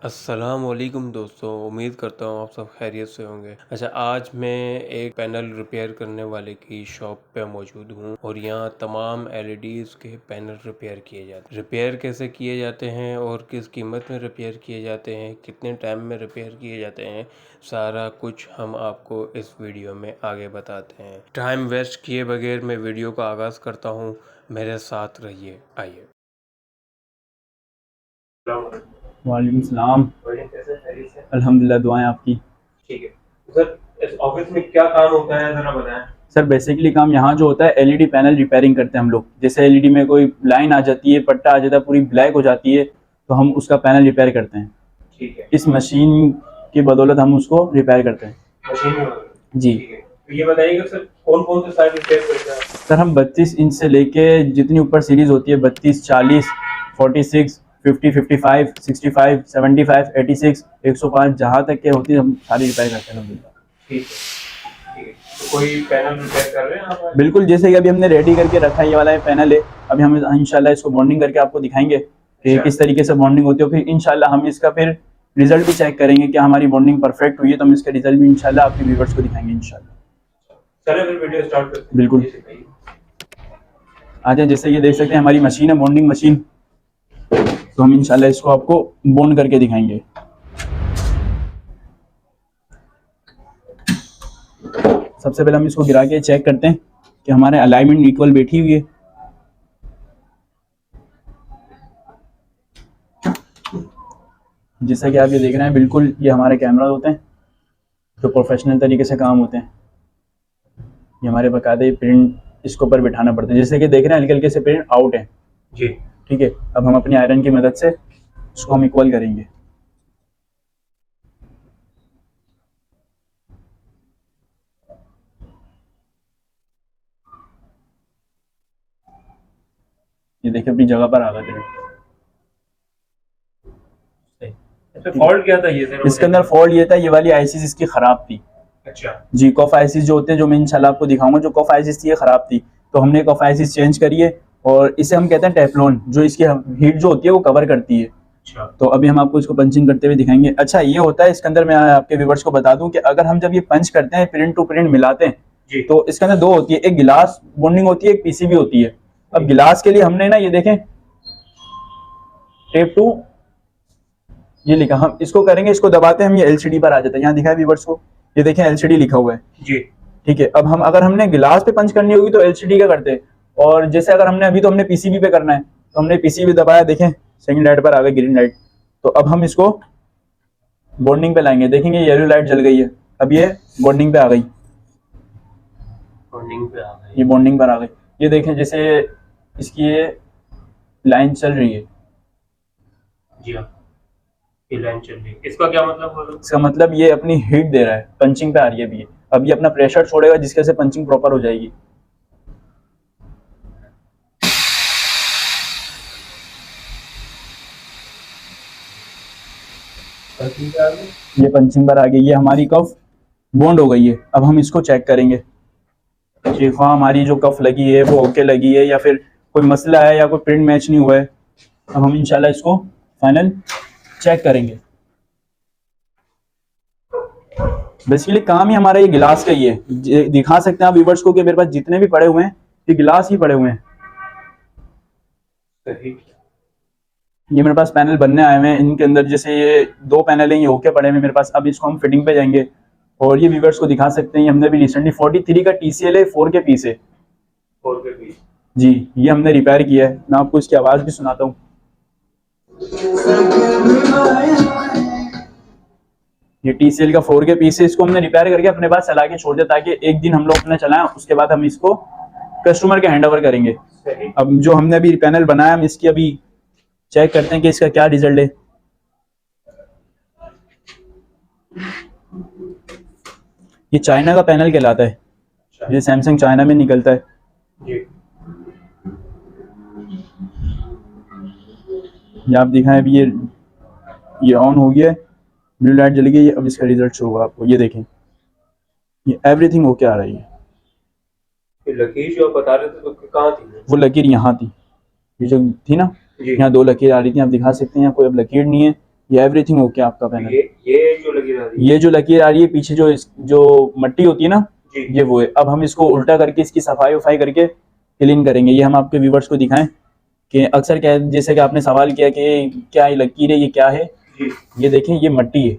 अस्सलाम वालेकुम दोस्तों, उम्मीद करता हूँ आप सब खैरियत से होंगे। अच्छा, आज मैं एक पैनल रिपेयर करने वाले की शॉप पे मौजूद हूँ और यहाँ तमाम एलईडीज़ के पैनल रिपेयर किए जाते हैं। रिपेयर कैसे किए जाते हैं और किस कीमत में रिपेयर किए जाते हैं, कितने टाइम में रिपेयर किए जाते हैं, सारा कुछ हम आपको इस वीडियो में आगे बताते हैं। टाइम वेस्ट किए बगैर मैं वीडियो का आगाज़ करता हूँ, मेरे साथ रहिए। आइए। वालेकुम सलाम। कैसे खैरियत से? अल्हम्दुलिल्लाह, दुआएं आपकी। ठीक है सर, इस ऑफिस में क्या काम होता है जरा बताएं। सर बेसिकली काम यहाँ जो होता है एलईडी पैनल रिपेयरिंग करते हैं हम लोग। जैसे एलईडी में कोई लाइन आ जाती है, पट्टा आ जाता है, पूरी ब्लैक हो जाती है, तो हम उसका पैनल रिपेयर करते हैं। ठीक है, इस मशीन की बदौलत हम उसको रिपेयर करते हैं। मशीन में होता है। जी ठीक है, तो ये बताइएगा सर, कौन कौन से साइड रिपेयर करते हैं? सर, हम 32 इंच से लेके जितनी ऊपर सीरीज होती है 32, 40, 46, 50, 55, 65, 75, 86, 105 जहाँ तक के होती है हम सारी रिपेयर करते हैं। ठीक है, ठीक है, तो कोई पैनल रिपेयर कर रहे हैं आप? बिल्कुल, जैसे कि अभी हमने रेडी करके रखा है, ये वाला पैनल है। अभी हम इंशाल्लाह इसको बॉन्डिंग करके आपको दिखाएंगे कि किस तरीके से बॉन्डिंग होती है। फिर इंशाल्लाह हम इसका फिर रिजल्ट भी चेक करेंगे कि हमारी बॉन्डिंग परफेक्ट हुई है, तो हम इसका रिजल्ट भी इंशाल्लाह आपके व्यूअर्स को दिखाएंगे इंशाल्लाह। चलिए फिर वीडियो स्टार्ट करते हैं। बिल्कुल, आ जाए। जैसे ये देख सकते हैं हमारी मशीन है, बॉन्डिंग मशीन। तो हम इंशाल्लाह इसको आपको बॉन्ड करके दिखाएंगे। सबसे पहले हम इसको गिरा के चेक करते हैं कि हमारे अलाइनमेंट इक्वल बैठी हुई है। जैसा कि आप ये देख रहे हैं, बिल्कुल ये हमारे कैमरा होते हैं जो प्रोफेशनल तरीके से काम होते हैं। ये हमारे बाकायदे प्रिंट इसके ऊपर बिठाना पड़ता है। जैसे कि देख रहे हैं हल्के हल्के से प्रिंट आउट है जी। ठीक है, अब हम अपनी आयरन की मदद से इसको हम इक्वल करेंगे। ये देखिए अपनी जगह पर आ गया प्रिंट। फॉल्ट क्या था ये सर? इसके अंदर फॉल्ट ये था, ये वाली आईसीस इसकी खराब थी। अच्छा जी, कॉफ आईसीस जो होते हैं, जो मैं इंशाल्लाह आपको दिखाऊंगा, जो कॉफ आईसीस थी ये खराब थी, तो हमने कॉफ आईसीस चेंज करी है। और इसे हम कहते हैं टेफ्लॉन, जो इसकी हीट जो होती है वो कवर करती है। अच्छा, तो अभी हम आपको इसको पंचिंग करते हुए दिखाएंगे। अच्छा, ये होता है इसके अंदर, मैं आपके व्यूअर्स को बता दूं कि अगर हम जब ये पंच करते हैं, प्रिंट टू प्रिंट मिलाते हैं, जी। तो इसके अंदर दो होती है, एक गिलास बॉन्डिंग होती है, एक पीसीबी होती है। अब गिलास के लिए हमने ना ये देखें टेप 2 ये लिखा, हम इसको करेंगे, इसको दबाते हैं हम, ये एलसीडी पर आ जाता है। यहाँ दिखा है व्यूअर्स को, ये देखें एलसीडी लिखा हुआ है जी। ठीक है। अब हम अगर हमने गिलास पे पंच करनी होगी तो एलसीडी का करते हैं, और जैसे अगर हमने अभी तो हमने पीसीबी पे करना है, तो हमने पीसीबी दबाया, देखें सेकंड लाइट पर आ गई ग्रीन लाइट। तो अब हम इसको बॉन्डिंग पे लाएंगे, देखेंगे येलो लाइट जल गई है, अब ये बॉन्डिंग पे आ गई, बॉन्डिंग पे आ गई, ये बॉन्डिंग पर आ गई। ये देखें जैसे इसकी ये लाइन चल रही है। जी हाँ, ये लाइन चल रही है, इसका क्या मतलब होगा? इसका मतलब ये अपनी हीट दे रहा है, पंचिंग पे आ रही है अभी। अब ये अपना प्रेशर छोड़ेगा जिसके से पंचिंग प्रॉपर हो जाएगी। ये पंचिंग पर आ गई, ये हमारी कफ बॉन्ड हो गई है। अब हम इसको चेक करेंगे कि हाँ हमारी जो कफ लगी है वो ओके लगी है, या फिर कोई मसला है, या कोई प्रिंट मैच नहीं हुआ है। अब हम इंशाल्लाह इसको फाइनल चेक करेंगे। बेसिकली काम ही हमारा ये गिलास का ही है। दिखा सकते हैं आप व्यूअर्स को कि मेरे पास जितने भी पड़े हुए हैं ये गिलास ही पड़े हुए हैं। ये मेरे पास पैनल बनने आए हुए हैं, इनके अंदर जैसे ये दो पैनल हैं, ये ओके पड़े हुए हैं मेरे पास। अब इसको हम फिटिंग पे जाएंगे और ये व्यूअर्स को दिखा सकते हैं, ये हमने भी रिसेंटली 43 का TCL है, 4 के पीस है। 4 के पीस जी, ये हमने रिपेयर किया है। मैं आपको इसकी आवाज़ भी सुनाता हूँ। ये TCL का 4 के पीस है, इसको हमने रिपेयर करके अपने पास चला के छोड़ दिया ताकि एक दिन हम लोग अपने चलाएं, उसके बाद हम इसको कस्टमर के हैंड ओवर करेंगे। अब जो हमने अभी पैनल बनाया, हम इसकी अभी चेक करते हैं कि इसका क्या रिजल्ट है। ये चाइना का पैनल कहलाता है, ये सैमसंग चाइना में निकलता है जी। ये आप दिखाएं, अभी ये ऑन हो गया है, ब्लू लाइट जल गई है। अब इसका रिजल्ट शो होगा आपको, ये देखें ये एवरीथिंग ओके आ रही है। लकीर जो आप बता रहे थे तो कहाँ थी? वो लकीर यहाँ थी, ये जो थी ना, यहाँ 2 लकीर आ रही थी, आप दिखा सकते हैं। यहाँ कोई अब लकीर नहीं है, ये एवरीथिंग ओके आपका पैनल। ये जो लगी रही है, ये जो लकीर आ रही है पीछे जो मट्टी होती है ना, जी। ये वो है। अब हम इसको उल्टा करके इसकी सफाई वफाई करके क्लीन करेंगे। ये हम आपके व्यूवर्स को दिखाएं कि अक्सर क्या है, जैसे कि आपने सवाल किया कि क्या ये लकीर है, ये क्या है। जी। ये देखें, ये मट्टी है,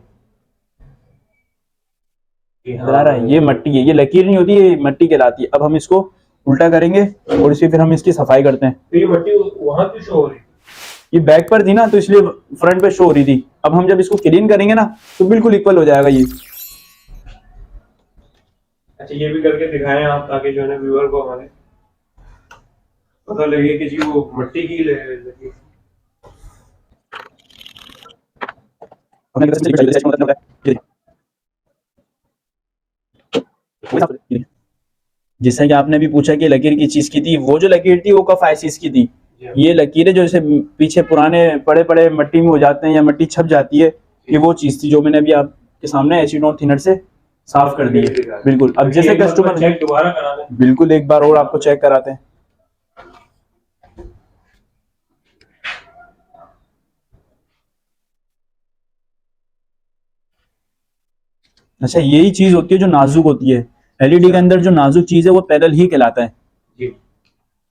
नजर आ हाँ, रहा है, ये मट्टी है, ये लकीर नहीं होती, ये मट्टी कहलाती है। अब हम इसको उल्टा करेंगे और इसकी फिर हम इसकी सफाई करते हैं। तो ये मट्टी वहां क्यों शो हो रही है? ये बैक पर थी ना, तो इसलिए फ्रंट पे शो हो रही थी। अब हम जब इसको क्लीन करेंगे ना, तो बिल्कुल इक्वल हो जाएगा ये। अच्छा, ये भी करके दिखाएं आप, ताकि जो है व्यूअर को हमारे पता लगे कि जी वो मट्टी की लगी। जैसे कि आपने भी पूछा कि लकीर की चीज की थी, वो जो लकीर थी वो कफ आइसिस की थी। ये लकीरें जो जैसे पीछे पुराने पड़े पड़े मट्टी में हो जाते हैं या मट्टी छप जाती है, ये वो चीज थी जो मैंने अभी आपके सामने एसिड और थिनर से साफ कर दी है। बिल्कुल। अब जैसे कस्टमर चेक दोबारा करा दें। बिल्कुल, एक बार और आपको चेक कराते हैं। अच्छा, यही चीज होती है जो नाजुक होती है। एलईडी के अंदर जो नाजुक चीज है वो पैनल ही कहलाता है। जी।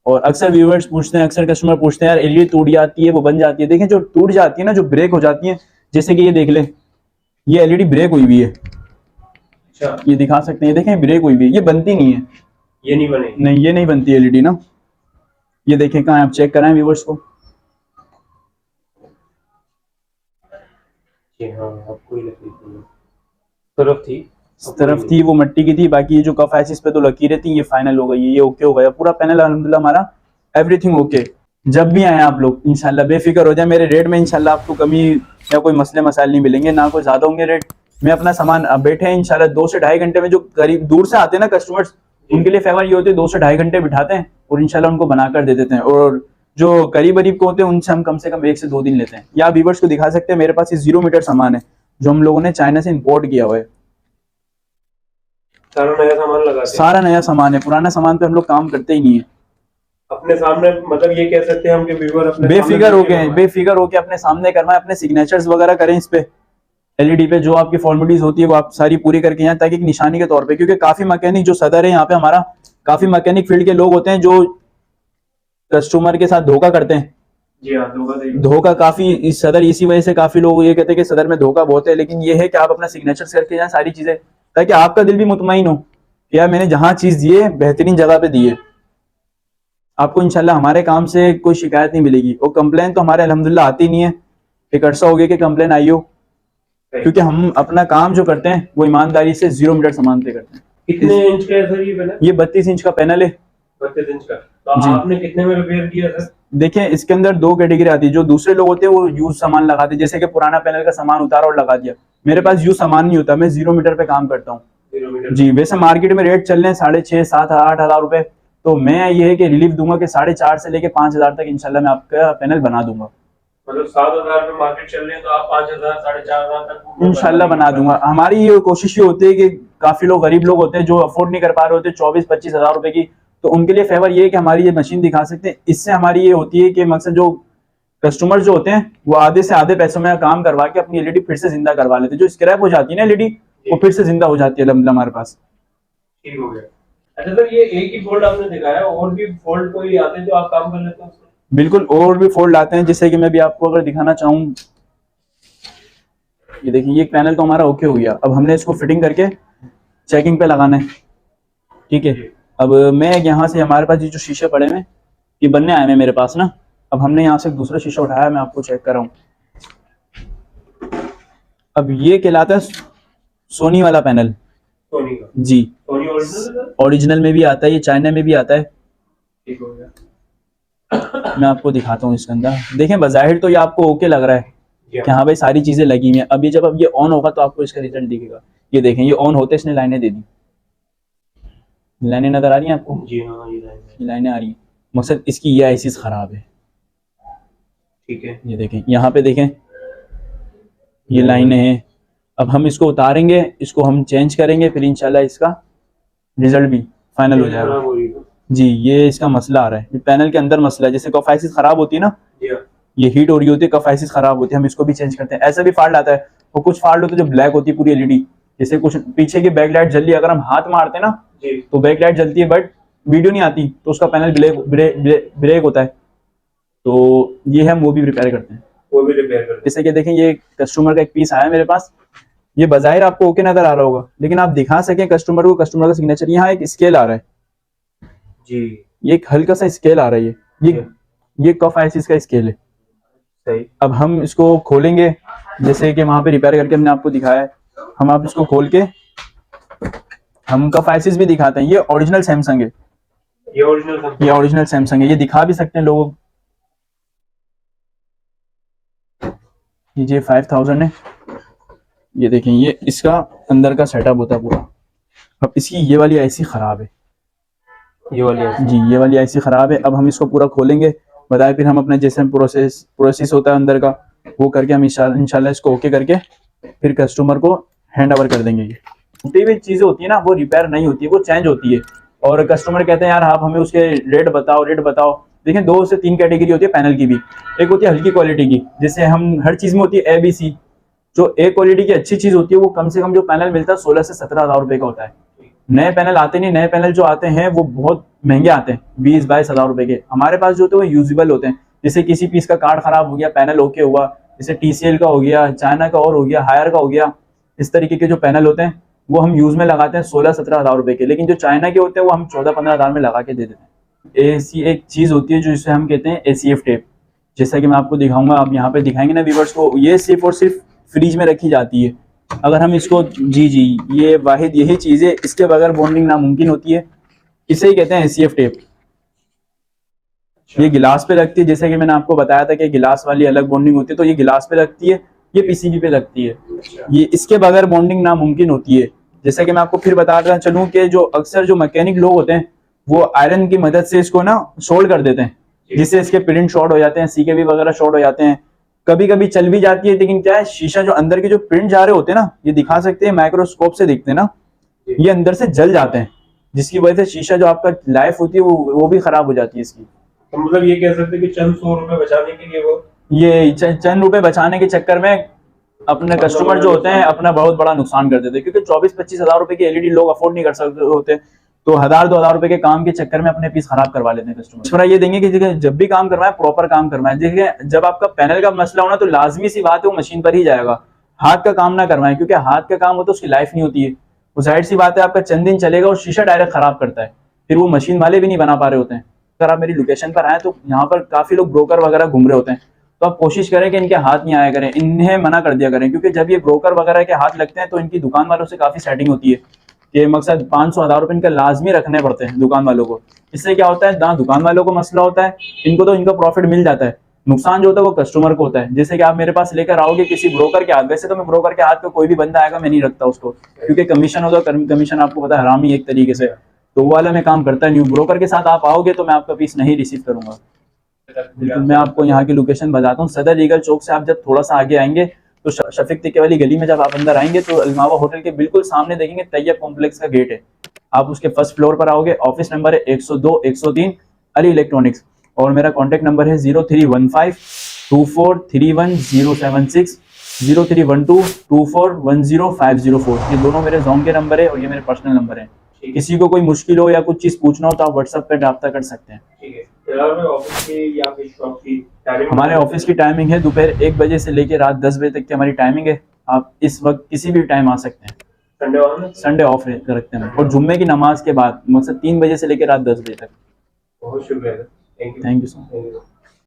और अक्सर व्यूअर्स पूछते हैं, अक्सर कस्टमर पूछते हैं, यार एलईडी टूट जाती है, वो बन जाती है। देखें, जो टूट जाती है ना, जो ब्रेक हो जाती है, जैसे कि ये देख लें, ये एलईडी ब्रेक हुई हुई है। अच्छा, ये दिखा सकते हैं, देखें ब्रेक हुई हुई है, ये बनती नहीं है। ये नहीं बनेगी? नहीं, ये नहीं बनती एलईडी ना। ये देखें, कहाँ आप चेक कराएं व्यूअर्स को। जी हाँ, आपको ही लगी तरफ थी, इस तरफ थी, वो मट्टी की थी। बाकी ये जो कफ एसिस पे तो लकीरें थी, ये फाइनल हो गई है, ये ओके हो गया पूरा पैनल। अल्हम्दुलिल्लाह हमारा एवरीथिंग ओके। जब भी आए आप लोग इंशाल्लाह बेफिक्र हो जाए, मेरे रेट में इंशाल्लाह आपको कमी या कोई मसले मसाइल नहीं मिलेंगे, ना कोई ज्यादा होंगे रेट। मैं अपना सामान बैठे हैं इंशाल्लाह 2 से ढाई घंटे में, जो करीब दूर से आते हैं ना कस्टमर्स, उनके लिए फेवर ये होती है 2 से ढाई घंटे बिठाते हैं और इंशाल्लाह उनको बनाकर दे देते हैं। और जो करीब करीब को होते हैं उनसे हम कम से कम 1 से 2 दिन लेते हैं। या व्यूअर्स को दिखा सकते हैं, मेरे पास ये 0 मीटर सामान है जो हम लोगों ने चाइना से इम्पोर्ट किया हुआ है। सारा नया सामान लगाते हैं? सारा नया सामान है, पुराना सामान पे हम लोग काम करते ही नहीं है। अपने सामने, मतलब ये कह सकते हैं हम कि व्यूअर अपने बेफिक्र हो के अपने सामने करवाएं, अपने सिग्नेचर्स वगैरह करें इस पे एलईडी पे, जो आपकी फॉर्मेलिटीज होती है वो आप सारी पूरी करके यहाँ, ताकि एक निशानी के तौर पे। क्योंकि काफी मैकेनिक जो सदर है यहाँ पे हमारा, काफी मैकेनिक फील्ड के लोग होते हैं जो कस्टमर के साथ धोखा करते हैं। जी हाँ, धोखा काफी इस सदर, इसी वजह से काफी लोग ये कहते हैं कि सदर में धोखा बहुत है। लेकिन ये है कि आप अपना सिग्नेचर करके जाए सारी चीजें, ताकि आपका दिल भी मुतमईन हो कि यार मैंने जहां चीज दी है बेहतरीन जगह पे दी है। आपको इंशाल्लाह हमारे काम से कोई शिकायत नहीं मिलेगी। और कंप्लेन तो हमारे अल्हम्दुलिल्लाह आती नहीं है, एक अर्सा हो गया कि कंप्लेन आई हो, क्योंकि हम अपना काम जो करते हैं वो ईमानदारी से 0 मीटर सामान पे करते हैं। कितने इंच का है सर ये पैनल? ये 32 इंच का पैनल है। 32 इंच का। तो आपने कितने में रिपेयर किया सर? देखें, इसके अंदर 2 कैटेगरी आती है। जो दूसरे लोग होते हैं वो यूज सामान लगाते हैं, जैसे कि पुराना पैनल का सामान उतारा और लगा दिया। मेरे पास यूज सामान नहीं होता, मैं 0 मीटर पे काम करता हूँ। जी, वैसे मार्केट में रेट चल रहे हैं 6,500, 7, 8,000 रुपए। तो मैं ये है कि रिलीफ दूंगा कि 4,500 से लेके 5,000 तक इंशाल्लाह मैं आपका पैनल बना दूंगा। मतलब 7,000 पे मार्केट चल रही है, तो आप 5,000, 4,500 तक इंशाल्लाह बना दूंगा। हमारी ये कोशिश ये होती है कि काफी लोग गरीब लोग होते हैं जो अफोर्ड नहीं कर पा रहे होते 24-25 हजार रुपए की, तो उनके लिए फेवर ये है कि हमारी ये मशीन दिखा सकते हैं। इससे हमारी ये होती है कि मकसद जो कस्टमर जो होते हैं वो आधे से आधे पैसों में काम करवा के अपनी एलईडी फिर से जिंदा करवा लेते हैं। जो स्क्रैप हो जाती है ना एलईडी, वो फिर से जिंदा हो जाती है अल्हम्दुलिल्लाह हमारे पास। ठीक हो गया। अच्छा सर, ये एक ही फोल्ड आपने दिखाया, और भी फोल्ड कोई आते हैं जो आप काम कर लेते हैं उसमें? बिल्कुल, और भी फोल्ड आते हैं, जैसे कि मैं भी आपको अगर दिखाना चाहूँ, ये देखिए, ये पैनल तो हमारा ओके हो गया। अब हमने इसको फिटिंग करके चेकिंग पे लगाना है, ठीक है। अब मैं यहाँ से, हमारे पास ये जो शीशे पड़े हैं ये बनने आए हैं मेरे पास ना, अब हमने यहाँ से दूसरा शीशा उठाया, मैं आपको चेक कर रहा हूँ। अब ये कहलाता है सोनी वाला पैनल। सोनी का? जी, सोनी ओरिजिनल? ओरिजिनल में भी आता है, ये चाइना में भी आता है। ठीक हो गया। मैं आपको दिखाता हूँ इसके अंदर। देखें, बज़ाहिर तो ये आपको ओके लग रहा है कि हाँ भाई सारी चीजें लगी हुई हैं। अब ये जब ये ऑन होगा तो आपको इसका रिजल्ट दिखेगा। ये देखें, ये ऑन होते इसने लाइनें दे दी। लाइनें नजर आ रही हैं आपको? जी हाँ, ये लाइनें आ रही हैं। मकसद इसकी ये आईसीस खराब है। ठीक है, ये देखें, यहाँ पे देखें, ये लाइनें हैं। अब हम इसको उतारेंगे, इसको हम चेंज करेंगे, फिर इंशाल्लाह इसका रिजल्ट भी फाइनल हो जाएगा। जी, ये इसका मसला आ रहा है, पैनल के अंदर मसला है। जैसे कॉफ आईसीस खराब होती है ना, ये हीट हो रही होती है, कफ आइसिस खराब होती है, हम इसको भी चेंज करते हैं। ऐसा भी फॉल्ट आता है, और कुछ फॉल्ट होते हैं जो ब्लैक होती है पूरी एलईडी, जैसे कुछ पीछे की बैकलाइट जल रही है, अगर हम हाथ मारते हैं ना तो बैकलाइट जलती है बट वीडियो नहीं आती, तो उसका पैनल ब्रेक होता है, तो ये हम वो भी रिपेयर करते हैं। वो भी रिपेयर करते हैं। जैसे कि देखें, ये कस्टमर का एक पीस आया मेरे पास, ये बजाहिर आपको ओके नजर आ रहा होगा, लेकिन आप दिखा सकें कस्टमर को, कस्टमर का सिग्नेचर, यहाँ एक स्केल आ रहा है जी, ये एक हल्का सा स्केल आ रहा है, ये कफ आइसिस का स्केल है। सही। अब हम इसको खोलेंगे, जैसे कि वहां पे रिपेयर करके हमने आपको दिखाया है, हम आप इसको खोल के हम कफ आइसिस भी दिखाते हैं। ये ओरिजिनल सैमसंग है, ये ओरिजिनल सैमसंग है, ये दिखा भी सकते हैं लोगों को। ये 5000 है, ये देखें, ये इसका अंदर का सेटअप होता है पूरा। अब इसकी ये वाली आईसी खराब है, ये वाली जी, ये वाली आईसी खराब है। अब हम इसको पूरा खोलेंगे, बताए, फिर हम अपना जैसे प्रोसेस होता है अंदर का, वो करके हम इंशाल्लाह इसको ओके करके फिर कस्टमर को हैंड ओवर कर देंगे। ये टूटी हुई चीजें होती है ना, वो रिपेयर नहीं होती है, वो चेंज होती है, और कस्टमर कहते हैं यार आप हमें उसके रेट बताओ। देखिए 2 से 3 कैटेगरी होती है पैनल की भी। एक होती है हल्की क्वालिटी की, जैसे हम हर चीज में होती है ABC। जो ए क्वालिटी की अच्छी चीज होती है, वो कम से कम जो पैनल मिलता है 16 से 17 हजार रुपए का होता है। नए पैनल आते नहीं, नए पैनल जो आते हैं वो बहुत महंगे आते हैं, 20-22 हजार रुपए के। हमारे पास जो होते हैं वो यूजेबल होते हैं, जैसे किसी पीस का कार्ड खराब हो गया, पैनल ओके हुआ, जैसे TCL का हो गया, चाइना का और हो गया, हायर का हो गया, इस तरीके के जो पैनल होते हैं वो हम यूज में लगाते हैं 16-17 हजार रुपए के। लेकिन जो चाइना के होते हैं वो हम 14-15 हजार में लगा के दे देते हैं। ऐसी एक चीज होती है जो जिसे हम कहते हैं ACF टेप, जैसा कि मैं आपको दिखाऊंगा, आप यहाँ पे दिखाएंगे ना व्यूअर्स को, ये सिर्फ और सिर्फ फ्रिज में रखी जाती है। अगर हम इसको जी ये वाहिद यही चीज है, इसके बगैर बॉन्डिंग नामुमकिन होती है, इसे ही कहते हैं ACF टेप। ये गिलास पे लगती है, जैसे कि मैंने आपको बताया था कि गिलास वाली अलग बॉन्डिंग होती है, तो ये गिलास पे लगती है, ये PCB पे लगती है। ये इसके बगैर बॉन्डिंग नामुमकिन होती है। जैसे कि मैं आपको फिर बताता चलूं कि जो अक्सर जो मैकेनिक लोग होते हैं वो आयरन की मदद से इसको ना सोल्ड कर देते हैं, जिससे इसके प्रिंट शॉर्ट हो जाते हैं, CKV वगैरह शॉर्ट हो जाते हैं। कभी कभी चल भी जाती है, लेकिन क्या है, शीशा जो अंदर के जो प्रिंट जा रहे होते हैं ना, ये दिखा सकते हैं, माइक्रोस्कोप से देखते हैं ना, ये अंदर से जल जाते हैं, जिसकी वजह से शीशा जो आपका लाइफ होती है वो भी खराब हो जाती है इसकी। तो मतलब ये कह सकते हैं कि चंद 100 रुपए बचाने के लिए वो ये चंद रुपए बचाने के चक्कर में अपने कस्टमर जो होते हैं अपना बहुत बड़ा नुकसान कर देते हैं, क्योंकि 24-25 हजार रुपए की LED लोग अफोर्ड नहीं कर सकते होते, तो 1000-2000 रुपए के काम के चक्कर में अपने पीस खराब करवा लेते हैं कस्टमर। ये देंगे कि जब भी काम करवाएं प्रॉपर काम करवाएं। देखिए जब आपका पैनल का मसला होना तो लाजमी सी बात है वो मशीन पर ही जाएगा, हाथ का काम ना करवाएं, क्योंकि हाथ का काम हो तो उसकी लाइफ नहीं होती है, वो जाहिर सी बात है आपका चंद दिन चलेगा और शीशा डायरेक्ट खराब करता है, फिर वो मशीन वाले भी नहीं बना पा रहे होते हैं। अगर आप मेरी लोकेशन पर आए तो यहाँ पर काफी लोग ब्रोकर वगैरह घूम रहे होते हैं, तो आप कोशिश करें कि इनके हाथ नहीं आया करें, इन्हें मना कर दिया करें, क्योंकि जब ये ब्रोकर वगैरह के हाथ लगते हैं तो इनकी दुकान वालों से काफी सेटिंग होती है कि मकसद 500-1000 रुपए इनका लाजमी रखने पड़ते हैं दुकान वालों को। इससे क्या होता है ना, दुकान वालों को मसला होता है, इनको तो इनका प्रॉफिट मिल जाता है, नुकसान जो होता है वो कस्टमर को होता है। जैसे कि आप मेरे पास लेकर आओगे किसी ब्रोकर के हाथ, वैसे तो मैं ब्रोकर के हाथ पे कोई भी बंदा आएगा मैं नहीं रखता उसको, क्योंकि कमीशन होता है, कमीशन आपको पता है हराम ही एक तरीके से, तो वो वाला मैं काम करता नहीं हूँ। ब्रोकर के साथ आप आओगे तो मैं आपका पीस नहीं रिसीव करूंगा। बिल्कुल, मैं आपको यहाँ की लोकेशन बताता हूँ। सदर लीगल चौक से आप जब थोड़ा सा आगे आएंगे तो शफीक तिक्के वाली गली में जब आप अंदर आएंगे तो अलमावा होटल के बिल्कुल सामने देखेंगे तैयब कॉम्प्लेक्स का गेट है, आप उसके फर्स्ट फ्लोर पर आओगे, ऑफिस नंबर है 102-103 अली इलेक्ट्रॉनिक्स, और मेरा कॉन्टेक्ट नंबर है 03152431 076 03122410 ये दोनों मेरे जोन के नंबर है और ये मेरे पर्सनल नंबर है। किसी को कोई मुश्किल हो या कुछ चीज पूछना हो तो आप व्हाट्सएप पे रब्ता कर सकते हैं। ठीक है। ऑफिस की या फिर शॉप की टाइमिंग? हमारे ऑफिस की टाइमिंग है दोपहर 1 बजे से लेकर रात 10 बजे तक की हमारी टाइमिंग है। आप इस वक्त किसी भी टाइम आ सकते हैं। संडे ऑफ रखते हैं और जुम्मे की नमाज के बाद, मतलब 3 बजे से लेकर रात 10 बजे तक। बहुत शुक्रिया, थैंक यू सो मच।